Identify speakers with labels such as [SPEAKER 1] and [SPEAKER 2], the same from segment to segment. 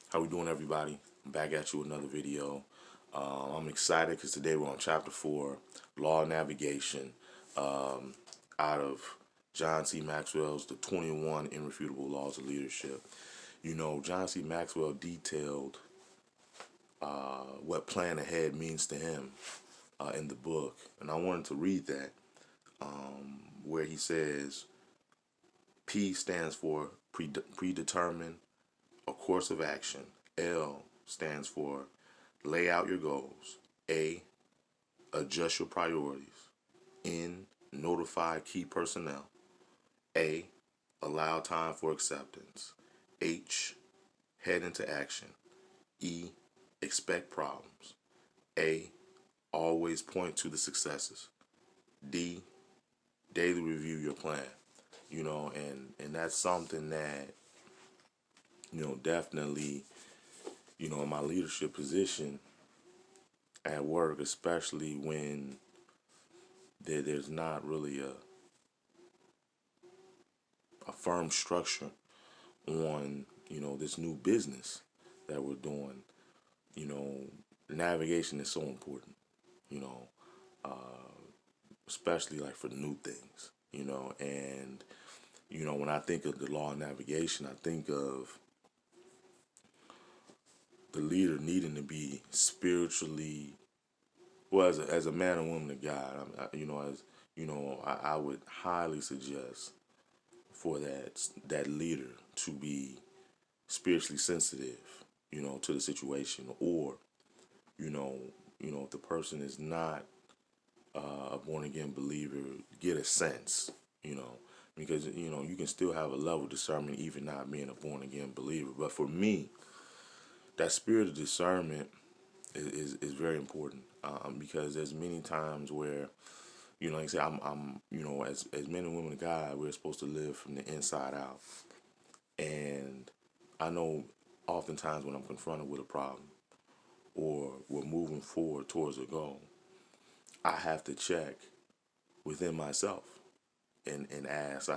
[SPEAKER 1] How we doing, everybody? I'm back at you with another video. I'm excited because today we're on chapter 4, Law of Navigation, out of John C. Maxwell's The 21 Irrefutable Laws of Leadership. You know, John C. Maxwell detailed what plan ahead means to him in the book, and I wanted to read that where he says, P stands for predetermine a course of action. L stands for lay out your goals. A, adjust your priorities. N, notify key personnel. A, allow time for acceptance. H, head into action. E, expect problems. A, always point to the successes. D, daily review your plan. You know, and that's something that, definitely, in my leadership position at work, especially when there's not really a firm structure on, this new business that we're doing, you know, navigation is so important, you know, especially like for new things, and, when I think of the law of navigation, I think of the leader needing to be spiritually, well, as a man and woman of God, I would highly suggest for that leader to be spiritually sensitive, to the situation, or if the person is not a born again believer, get a sense, because you can still have a level of discernment even not being a born again believer. But for me, that spirit of discernment is very important, because there's many times where, like I said, I'm as men and women of God, we're supposed to live from the inside out. And I know oftentimes when I'm confronted with a problem or we're moving forward towards a goal, I have to check within myself and ask.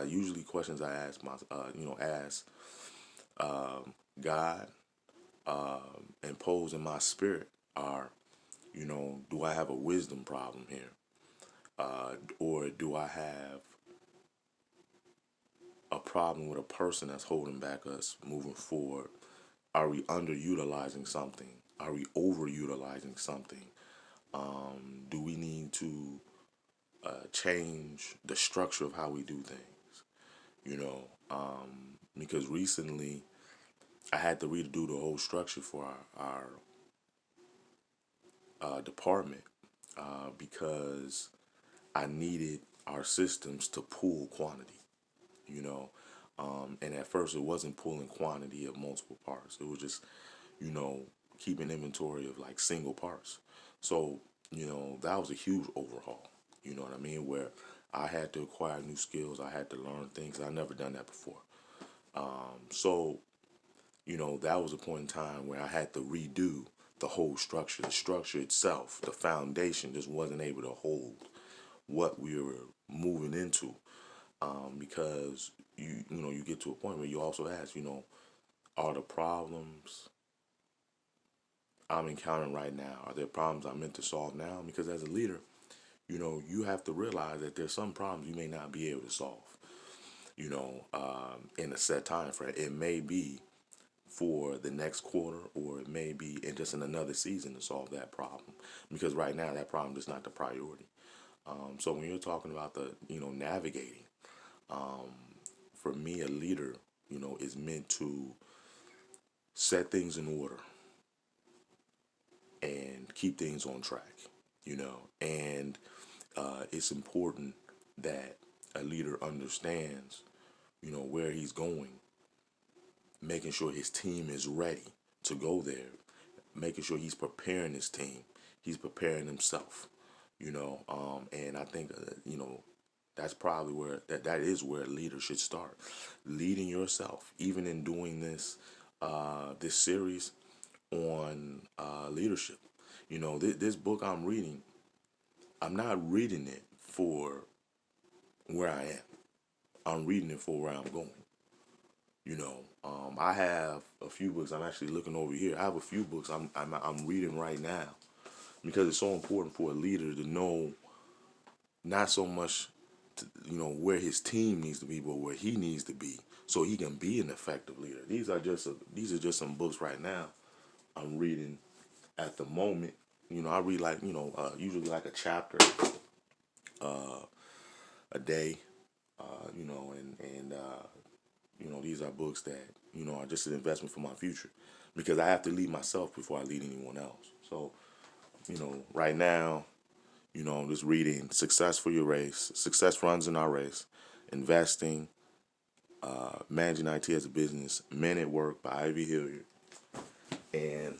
[SPEAKER 1] Questions I ask God, and pose in my spirit are, do I have a wisdom problem here? Or do I have a problem with a person that's holding back us moving forward? Are we underutilizing something? Are we overutilizing something? Do we need to change the structure of how we do things? Because recently I had to redo the whole structure for our department, because I needed our systems to pull quantity, and at first it wasn't pulling quantity of multiple parts. It was just, keeping inventory of like single parts. So, that was a huge overhaul, you know what I mean? Where I had to acquire new skills. I had to learn things. I never done that before. So, that was a point in time where I had to redo the whole structure. The structure itself, the foundation, just wasn't able to hold what we were moving into, because you get to a point where you also ask, are the problems I'm encountering right now, are there problems I'm meant to solve now? Because as a leader, you have to realize that there's some problems you may not be able to solve, in a set time frame. It may be for the next quarter, or it may be just in another season to solve that problem, because right now that problem is not the priority. So when you're talking about the, navigating, for me, a leader, is meant to set things in order and keep things on track, and it's important that a leader understands, where he's going, making sure his team is ready to go there, making sure he's preparing his team, he's preparing himself, and I think, that's probably where that is where a leader should start, leading yourself. Even in doing this series on leadership, this book I'm reading, I'm not reading it for where I am. I'm reading it for where I'm going. I have a few books. I'm actually looking over here. I have a few books I'm reading right now because it's so important for a leader to know not so much where his team needs to be, but where he needs to be, so he can be an effective leader. These are just some books right now I'm reading at the moment. I read like usually like a chapter a day. And these are books that are just an investment for my future because I have to lead myself before I lead anyone else. So right now, I'm just reading Success for Your Race, Success Runs in Our Race, Investing, Managing IT as a Business, Men at Work by Ivy Hilliard. And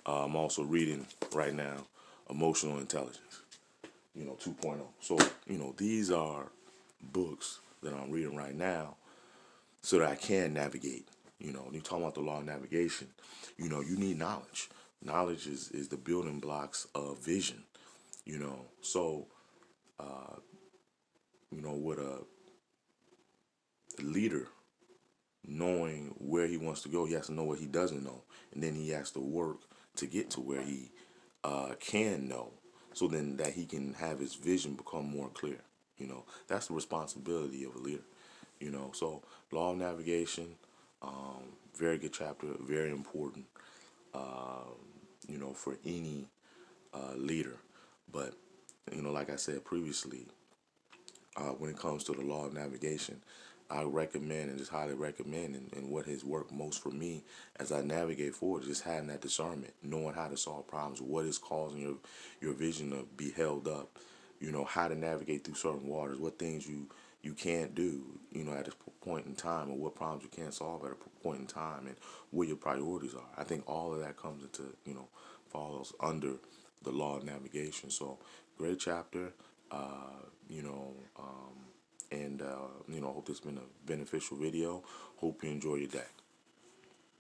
[SPEAKER 1] I'm also reading right now Emotional Intelligence, 2.0. So, these are books that I'm reading right now so that I can navigate. When you talk about the law of navigation, you need knowledge. Knowledge is the building blocks of vision, So, with a leader knowing where he wants to go, he has to know what he doesn't know. And then he has to work to get to where he can know. So then that he can have his vision become more clear. That's the responsibility of a leader. So law of navigation, very good chapter, very important, for any leader. But, like I said previously, when it comes to the law of navigation, I recommend and just highly recommend and what has worked most for me as I navigate forward, just having that discernment, knowing how to solve problems, what is causing your vision to be held up, how to navigate through certain waters, what things you can't do, at a point in time, or what problems you can't solve at a point in time, and where your priorities are. I think all of that comes into, falls under the law of navigation. So, great chapter, you know, and hope this has been a beneficial video. Hope you enjoy your day.